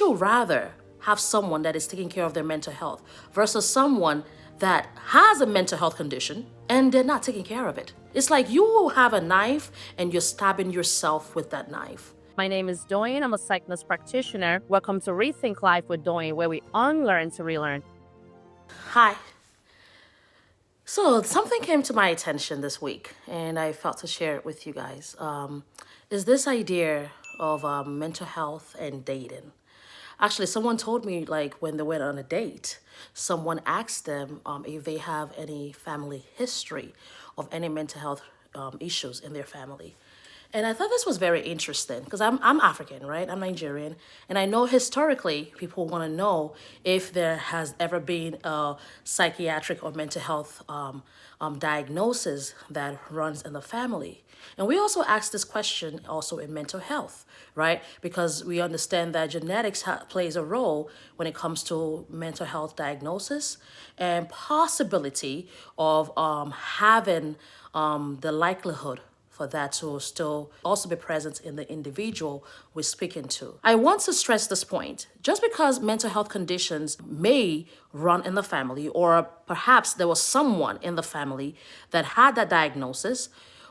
Wouldn't you rather have someone that is taking care of their mental health versus someone that has a mental health condition and they're not taking care of it? It's like you have a knife and you're stabbing yourself with that knife. My name is Doyin. I'm a psych nurse practitioner. Welcome to Rethink Life with Doyin, where we unlearn to relearn. Hi. So something came to my attention this week, and I felt to share it with you guys. Is this idea of mental health and dating. Actually, someone told me, like, when they went on a date, someone asked them if they have any family history of any mental health issues in their family. And I thought this was very interesting because I'm African, right? I'm Nigerian. And I know historically people want to know if there has ever been a psychiatric or mental health diagnosis that runs in the family. And we also ask this question also in mental health, right? Because we understand that genetics plays a role when it comes to mental health diagnosis and possibility of having the likelihood for that to still also be present in the individual we're speaking to. I want to stress this point. Just because mental health conditions may run in the family, or perhaps there was someone in the family that had that diagnosis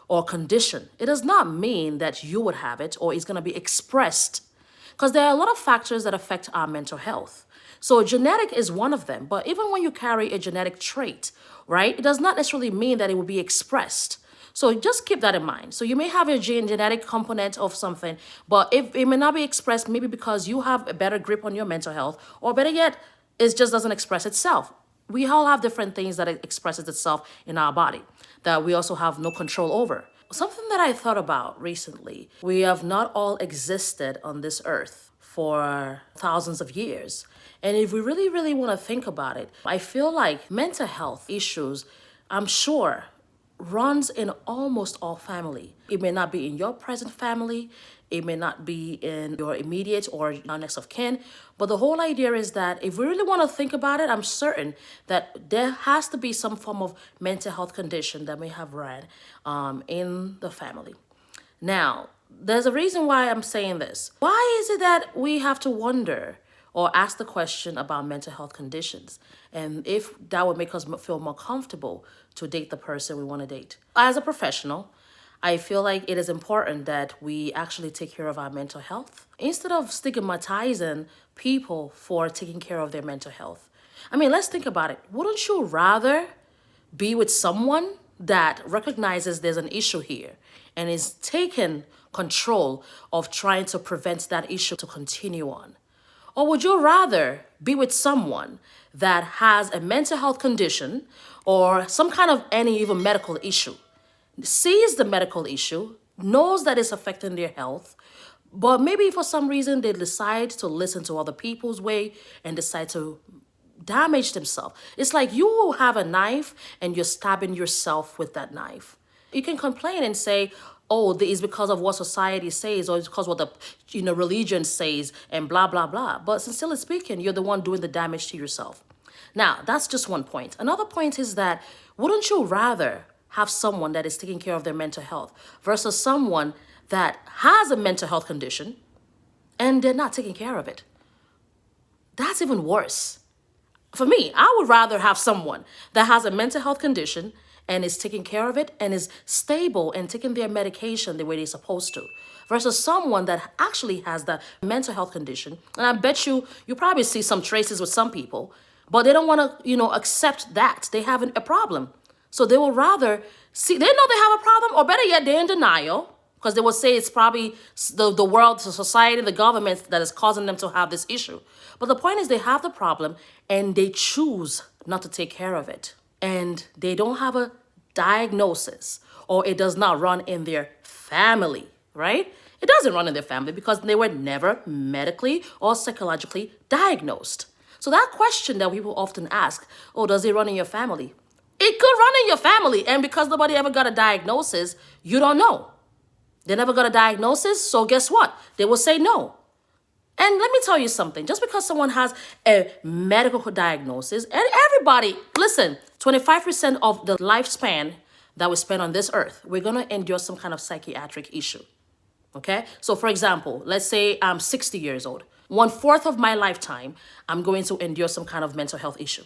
or condition, it does not mean that you would have it or it's going to be expressed. Because there are a lot of factors that affect our mental health. So genetic is one of them. But even when you carry a genetic trait, right, it does not necessarily mean that it will be expressed. So just keep that in mind. So you may have a genetic component of something, but if it may not be expressed, maybe because you have a better grip on your mental health, or better yet, it just doesn't express itself. We all have different things that it expresses itself in our body that we also have no control over. Something that I thought about recently, we have not all existed on this earth for thousands of years. And if we really, really want to think about it, I feel like mental health issues, I'm sure, runs in almost all family. It may not be in your present family, it may not be in your immediate or your next of kin, but the whole idea is that if we really want to think about it, I'm certain that there has to be some form of mental health condition that may have run in the family. Now, there's a reason why I'm saying this. Why is it that we have to wonder or ask the question about mental health conditions, and if that would make us feel more comfortable to date the person we want to date? As a professional, I feel like it is important that we actually take care of our mental health instead of stigmatizing people for taking care of their mental health. I mean, let's think about it. Wouldn't you rather be with someone that recognizes there's an issue here and is taking control of trying to prevent that issue to continue on? Or would you rather be with someone that has a mental health condition or some kind of any even medical issue, sees the medical issue, knows that it's affecting their health, but maybe for some reason they decide to listen to other people's way and decide to damage themselves? It's like you have a knife and you're stabbing yourself with that knife. You can complain and say, oh, it's because of what society says, or it's because of what the religion says, and blah, blah, blah. But sincerely speaking, you're the one doing the damage to yourself. Now, that's just one point. Another point is that wouldn't you rather have someone that is taking care of their mental health versus someone that has a mental health condition and they're not taking care of it? That's even worse. For me, I would rather have someone that has a mental health condition and is taking care of it and is stable and taking their medication the way they're supposed to, versus someone that actually has the mental health condition. And I bet you probably see some traces with some people, but they don't want to, accept that they have a problem. So they will rather see, they know they have a problem, or better yet, they're in denial, because they will say it's probably the world, the society, the government that is causing them to have this issue. But the point is they have the problem and they choose not to take care of it. And they don't have a diagnosis, or it does not run in their family, right? It doesn't run in their family because they were never medically or psychologically diagnosed. So that question that people often ask, oh, does it run in your family? It could run in your family, and because nobody ever got a diagnosis, you don't know. They never got a diagnosis, so guess what? They will say no. And let me tell you something. Just because someone has a medical diagnosis, and everybody, listen, 25% of the lifespan that we spend on this earth, we're going to endure some kind of psychiatric issue. Okay? So for example, let's say I'm 60 years old. 1/4 of my lifetime, I'm going to endure some kind of mental health issue.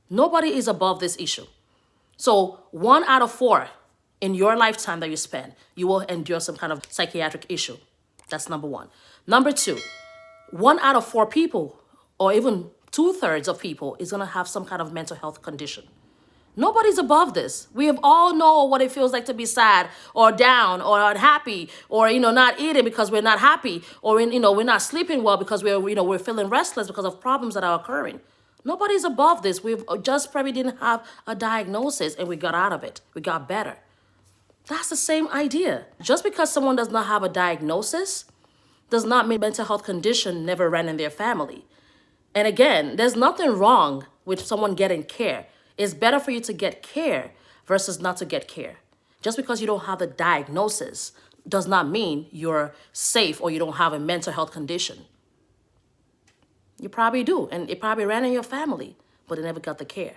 Nobody is above this issue. So 1/4 in your lifetime that you spend, you will endure some kind of psychiatric issue. That's number one. Number two, 1/4 people, or even 2/3 of people, is gonna have some kind of mental health condition. Nobody's above this. We have all know what it feels like to be sad or down or unhappy or, not eating because we're not happy or, we're not sleeping well because we're feeling restless because of problems that are occurring. Nobody's above this. We've just probably didn't have a diagnosis and we got out of it. We got better. That's the same idea. Just because someone does not have a diagnosis does not mean mental health condition never ran in their family. And again, there's nothing wrong with someone getting care. It's better for you to get care versus not to get care. Just because you don't have the diagnosis does not mean you're safe or you don't have a mental health condition. You probably do, and it probably ran in your family, but it never got the care.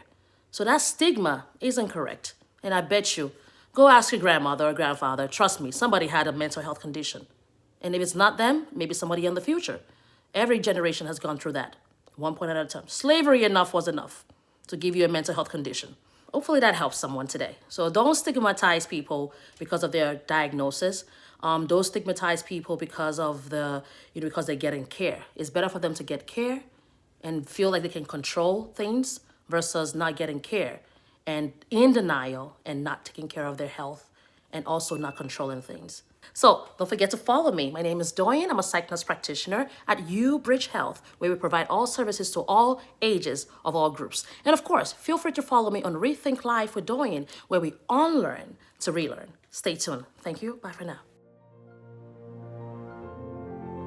So that stigma isn't correct. And I bet you, go ask your grandmother or grandfather, trust me, somebody had a mental health condition. And if it's not them, maybe somebody in the future. Every generation has gone through that, one point at a time. Slavery enough was enough to give you a mental health condition. Hopefully that helps someone today. So don't stigmatize people because of their diagnosis. Don't stigmatize people because of because they're getting care. It's better for them to get care and feel like they can control things versus not getting care and in denial and not taking care of their health and also not controlling things. So don't forget to follow me. My name is Doyin. I'm a psych nurse practitioner at UBridge Health, where we provide all services to all ages of all groups. And of course, feel free to follow me on Rethink Live with Doyin, where we unlearn to relearn. Stay tuned. Thank you. Bye for now.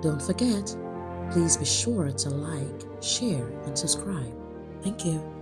Don't forget, please be sure to like, share, and subscribe. Thank you.